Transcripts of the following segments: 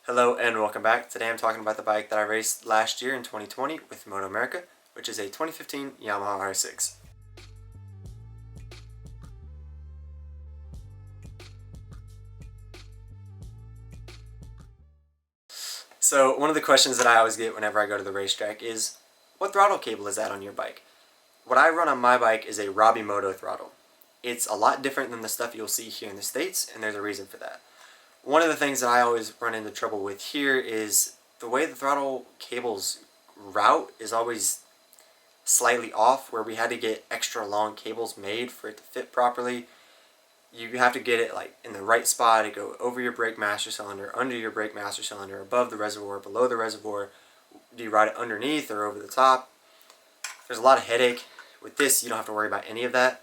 Hello and welcome back. Today I'm talking about the bike that I raced last year in 2020 with MotoAmerica, which is a 2015 Yamaha R6. So one of the questions that I always get whenever I go to the racetrack is, what throttle cable is that on your bike? What I run on my bike is a Robbie Moto throttle. It's a lot different than the stuff you'll see here in the States, and there's a reason for that. One of the things that I always run into trouble with here is the way the throttle cables route is always slightly off, where we had to get extra long cables made for it to fit properly. You have to get it like in the right spot to go over your brake master cylinder, under your brake master cylinder, above the reservoir, below the reservoir. Do you ride it underneath or over the top? There's a lot of headache. With this, you don't have to worry about any of that.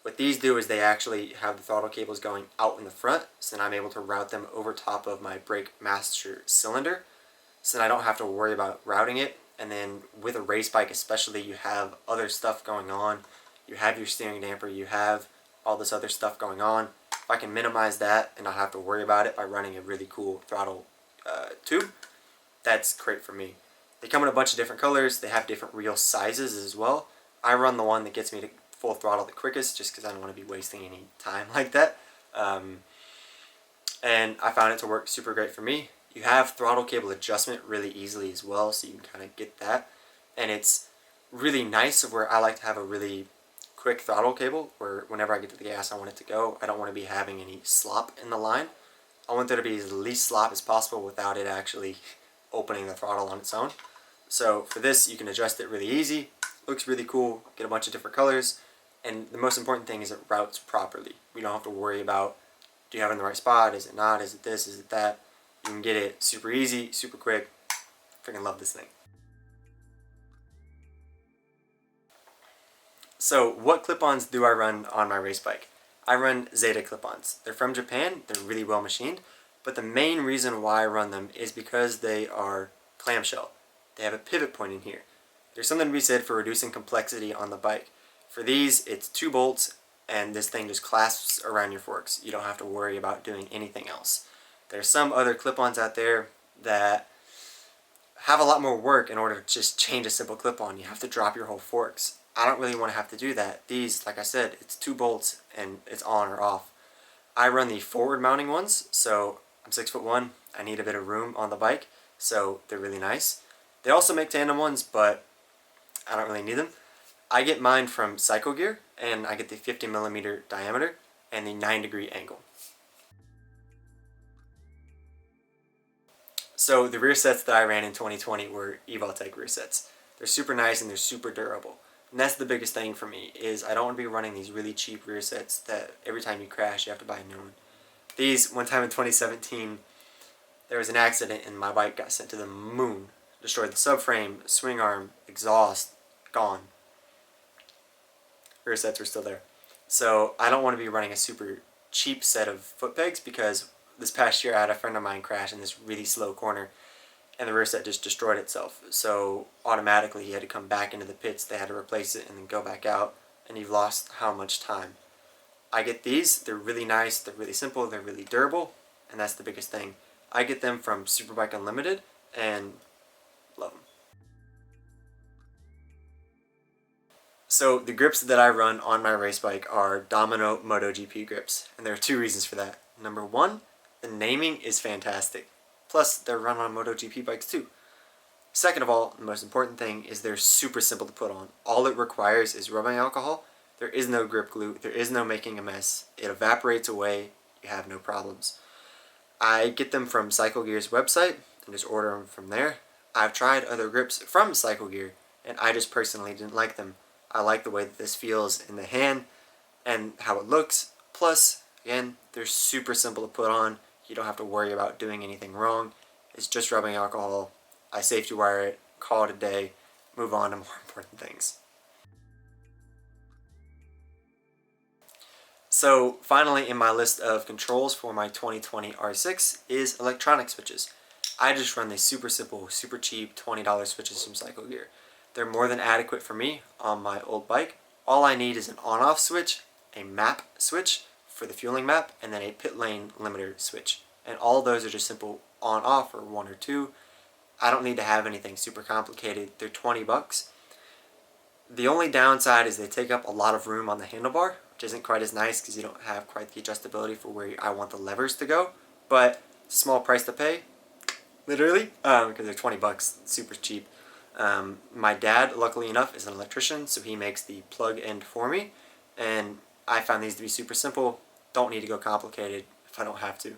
What these do is they actually have the throttle cables going out in the front, so then I'm able to route them over top of my brake master cylinder, so then I don't have to worry about routing it. And then with a race bike especially, you have other stuff going on. You have your steering damper, you have all this other stuff going on. If I can minimize that and not have to worry about it by running a really cool throttle tube, that's great for me. They come in a bunch of different colors. They have different reel sizes as well. I run the one that gets me to full throttle the quickest, just because I don't want to be wasting any time like that. And I found it to work super great for me. You have throttle cable adjustment really easily as well, so you can kind of get that. And it's really nice of where I like to have a really quick throttle cable, where whenever I get to the gas I want it to go. I don't want to be having any slop in the line. I want there to be as least slop as possible without it actually opening the throttle on its own. So for this, you can adjust it really easy. Looks really cool, get a bunch of different colors. And the most important thing is it routes properly. We don't have to worry about, do you have it in the right spot, is it not, is it this, is it that. You can get it super easy, super quick. Freaking love this thing. So what clip-ons do I run on my race bike? I run Zeta clip-ons. They're from Japan, they're really well machined, but the main reason why I run them is because they are clamshell. They have a pivot point in here. There's something to be said for reducing complexity on the bike. For these, it's 2 bolts, and this thing just clasps around your forks. You don't have to worry about doing anything else. There's some other clip-ons out there that have a lot more work in order to just change a simple clip-on. You have to drop your whole forks. I don't really want to have to do that. These, like I said, it's 2 bolts and it's on or off. I run the forward mounting ones, so I'm 6'1". I need a bit of room on the bike, so they're really nice. They also make tandem ones, but I don't really need them. I get mine from Gear, and I get the 50mm diameter and the 9-degree angle. So the rear sets that I ran in 2020 were Evoltech rear sets. They're super nice and they're super durable. And that's the biggest thing for me, is I don't want to be running these really cheap rear sets that every time you crash you have to buy a new one. These, one time in 2017, there was an accident and my bike got sent to the moon. Destroyed the subframe, swing arm, exhaust, gone. Rear sets were still there. So I don't want to be running a super cheap set of foot pegs, because this past year I had a friend of mine crash in this really slow corner and the rear set just destroyed itself. So automatically he had to come back into the pits, they had to replace it and then go back out, and you've lost how much time. I get these, they're really nice, they're really simple, they're really durable, and that's the biggest thing. I get them from Superbike Unlimited and love them. So the grips that I run on my race bike are Domino MotoGP grips, and there are 2 reasons for that. Number 1, the naming is fantastic. Plus, they're run on MotoGP bikes too. Second of all, the most important thing is they're super simple to put on. All it requires is rubbing alcohol. There is no grip glue. There is no making a mess. It evaporates away. You have no problems. I get them from Gear's website and just order them from there. I've tried other grips from Gear, and I just personally didn't like them. I like the way that this feels in the hand and how it looks. Plus, again, they're super simple to put on. You don't have to worry about doing anything wrong. It's just rubbing alcohol. I safety wire it, call it a day, move on to more important things. So finally, in my list of controls for my 2020 R6 is electronic switches. I just run these super simple, super cheap $20 switches from Gear. They're more than adequate for me on my old bike. All I need is an on-off switch, a map switch for the fueling map, and then a pit lane limiter switch. And all those are just simple on off or 1 or 2. I don't need to have anything super complicated. They're 20 bucks. The only downside is they take up a lot of room on the handlebar, which isn't quite as nice because you don't have quite the adjustability for where I want the levers to go. But small price to pay, literally, because they're 20 bucks, super cheap. My dad, luckily enough, is an electrician, so he makes the plug end for me, and I found these to be super simple. Don't need to go complicated if I don't have to.